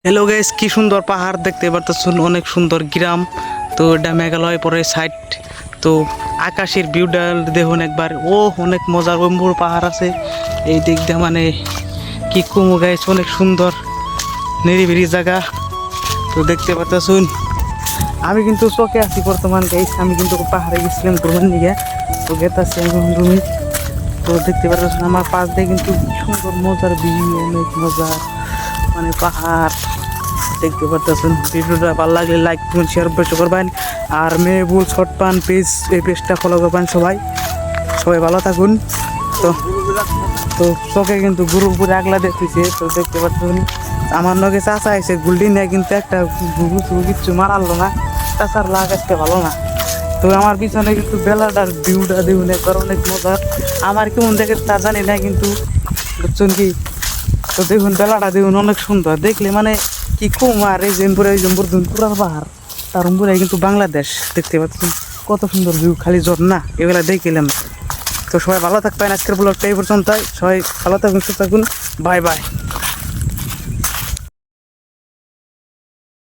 Hello guys, কি সুন্দর পাহাড় দেখতে পারতেছেন, অনেক সুন্দর গ্রাম। তো এটা মেঘালয় পরে সাইড। তো আকাশের ভিউটা দেখুন একবার, ও অনেক মজার। ওম্বুর পাহাড় আছে এই দিক দিয়ে, মানে কি কমু গাইস, অনেক সুন্দর নিরিবিলি জায়গা। তো দেখতে পারতেছুন, আমি কিন্তু চোখে আছি বর্তমান গাইস। আমি কিন্তু পাহাড়ে গেছিলাম ঘুরবার নিয়ে, তো গেতাছি আমি রুমি। তো দেখতে পারতেছেন আমার পাশ দিয়ে কিন্তু সুন্দর মজার ভিউ, অনেক মজা, মানে পাহাড় দেখতে পারতেছেন। ভিডিওটা ভালো লাগলে লাইক করুন, শেয়ার অবশ্যই করবেন। আর মেহবুল শর্টপান পেজ, এই পেজটা ফলো করবেন। সবাই ভালো থাকুন। তো তো চোখে কিন্তু গুরু উপরে আগলা দেখতেছে। তো দেখতে পাচ্ছেন আমার নগে চাচা আছে গুল্ডি নেয়, কিন্তু একটা গুরু কিচ্ছু মারালো না। চাচার লাগ আজকে ভালো না। তো আমার পিছনে কিন্তু বেলাটার ভিউটা দেখুন একবার, অনেক মজার। আমার কেমন দেখে তা জানি না, কিন্তু বুঝছেন কি। তো দেখুন বেলাটা দেখুন, অনেক সুন্দর দেখলে, মানে কি কম। আর এই জম্পুর পুরার পাহাড়, তার উপরে কিন্তু বাংলাদেশ দেখতে পাচ্ছেন। কত সুন্দর ভিউ, খালি ঝর্ণা, এগুলা দেখলাম। তো সবাই ভালো থাকবেন। আজকের ব্লগটা এই পর্যন্ত। সবাই ভালো থাকুন, সুস্থ থাকুন। Bye bye.